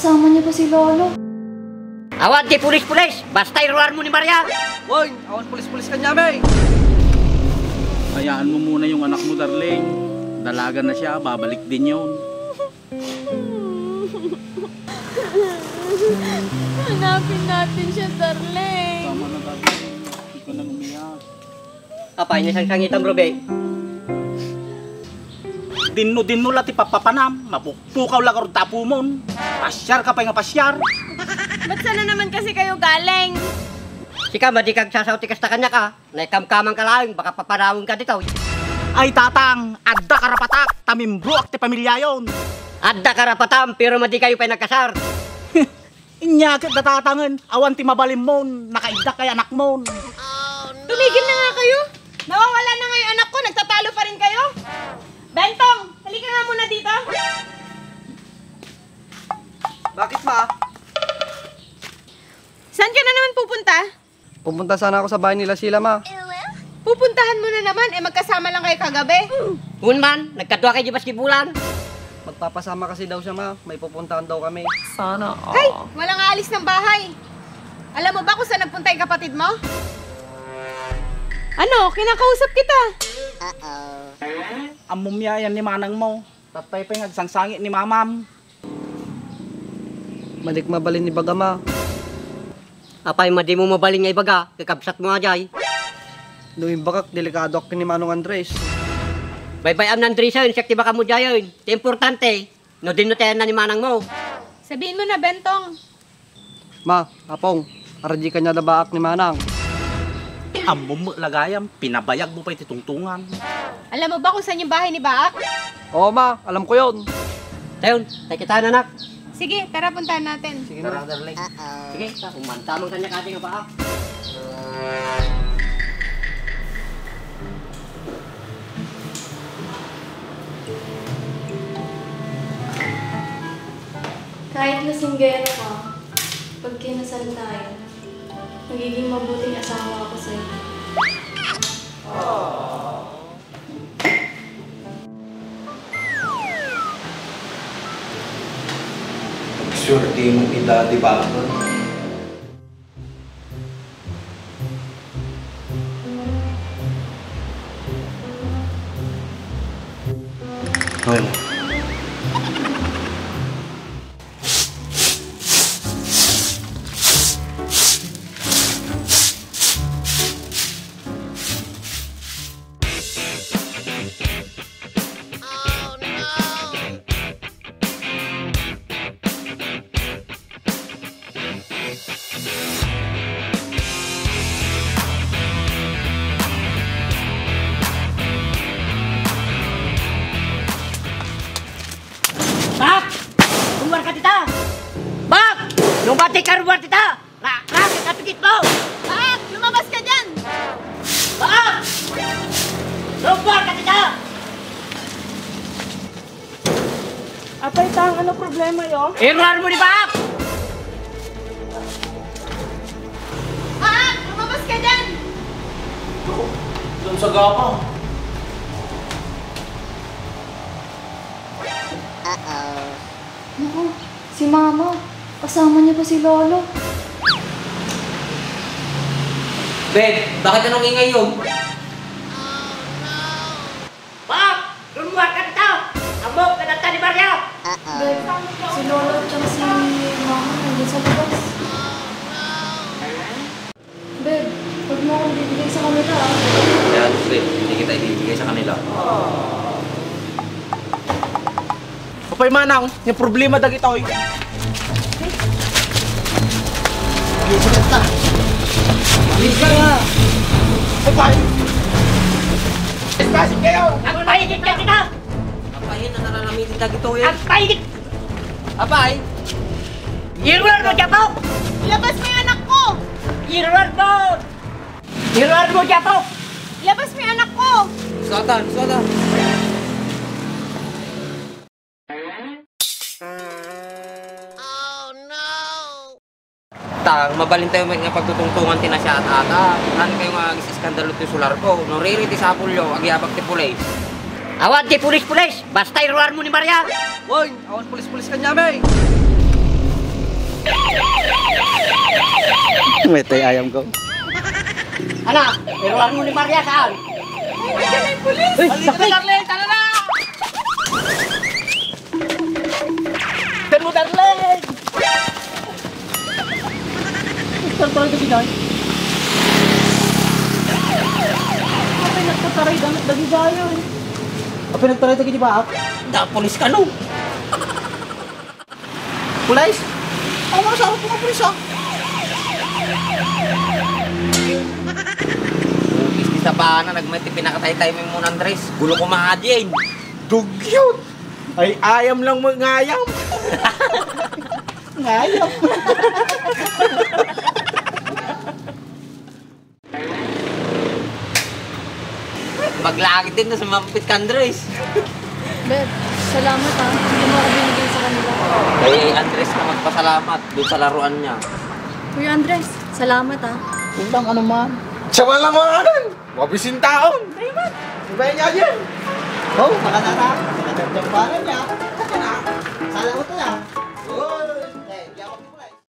Kasama niya pa si Lolo. Awan ti pulis-pulis! Basta iruar mo ni Maria! Woy, awan pulis-pulis ka niya, may! Hayaan mo muna yung anak mo, darling. Dalaga na siya, babalik din yun. Hanapin natin siya, darling. Tama na, darling. Hindi ko nang umiyak. Apay niya sang sangitan, brobe. Dinno lati papapanam. Mapukpukaw lang karon tapo mon. Pasyar ka pa nga pasyar. Ba't sana naman kasi kayo galing? Sika, madi kag sasawti kasta kanya ka. Naikamkamang ka lang, baka paparawin ka dito. Ay tatang, adda karapatak. Tamimbuak ti pamilya yon. Adda karapatam, pero madi kayo pa nagkasar. Inyakit natatangan. Awan ti mabalim mon. Nakaida kay anak mon. Tumigil na nga kayo. Nawawala na nga yung anak ko, nagtatalo pa rin kayo. Bentong, halika nga muna dito. Bakit, ma? Saan ka na naman pupunta? Pupunta sana ako sa bahay nila sila, ma. Pupuntahan mo na naman, magkasama lang kayo kagabi. Unman, nagkadwa kay Jibas Kibulan. Magpapasama kasi daw siya, ma. May pupuntahan daw kami. Ay, walang aalis ng bahay. Alam mo ba kung saan nagpunta yung kapatid mo? Ano, kinakausap kita. Ang mumyayan ni manang mo. Tatay pa yung agsangsangit ni mamam. Malik mabalin ni Bagama. Apay, madi mo mabaling nga ibaga, kakabsat mo nga jay. Luwing bakak, delikado ako ni Manong Andres. Baybayam ng Andreson, siyak tiba ka mo jayon. Ito importante, no din no tayo na ni manang mo. Sabihin mo na, Bentong. Ma, apong, arji ka niya nabaak ni Manang. Ang lagayam, pinabayag mo pa ititungtungan. Alam mo ba kung saan yung bahay ni Baak? Oo, ma, alam ko yon. Tayon, tayo kita na anak. Sige, tara puntahan natin. Sige, Tara, ma. darling. Sige, umanta mong kanya kati nga ba? Kahit lasinggero ka, pag kinasal tayo, magiging mabuting asawa ako sa'yo. Swerte mo ni Daddy Bakon. Okay mo. Bak! Keluar ka tita! Bak! Lumati ka luar tita! Rakit ka tugit mo! Baak, lumabas ka dyan! Bak! Lumar ka tita! Apay tang, ano problema yo? Iruar mo ni Bak! Baak, lumabas ka dyan! Doon sa gapa. Naku, si Mama. Kasama niya pa si Lolo. Ben, bakit anong ingay yun? Bak! Lumar ka tita! Amok ka nata ni Maria! Beb, si Lolo at saka si Mama nandun sa labas. Beb, huwag mo akong bibigay sa kanila ah. Kaya, Fred, hindi kita ibibigay sa kanila. Kapay manang, yung problema dagit oy. Bilis ka nga! Kapay! Espasig kayo! Ang pahigit ka kita! Apahin na nararamitin ka gito Ang pahigit! Apay! Iruar mo dyan po! Ilabas mo yung anak ko! Iruar mo! Iruar mo dyan po! Ilabas mo yung anak ko! Suatan, suatan! Tang, mabalin tayo may nga pagtutungtungan tina siya at ata. Ano kayo nga iskandalo ti sular ko? No riri ti sapulyo, agyabak ti pulis. Awan ti pulis-pulis! Basta iruar mo ni Maria! Woy, awan pulis-pulis ka niya, may! Metay ayam ko. Anak, piruan mo ni Maria saan? Uy, Sakit! Darling, tara na! Ten mo, Darling! Tol kasi dahil. Apa yung nagtataray gamit lagi tayo eh. Apa nagtaray tagi di ba? Napolis ka no? Pulis? Ano mga sarap mga pulis ah? Bugis di sa bana, nagmati pinakatay-tay mo ng Andres. Gulo ko maadyin. Dugyot! Ay ayam lang mo ngayam. Ngayam. Maglakit din na sumampit ka, Andres. Bet, salamat ha. Hindi mo ako binigay sa kanila. Kay Andres na magpasalamat doon sa laruan niya. Kuya Andres, salamat ha. Undang ano man. Siya man lang mga anan. Mabisin taon. Ibay niya yan. Oh, makanara. Nakadagdag pa rin niya. Sala mo to ya.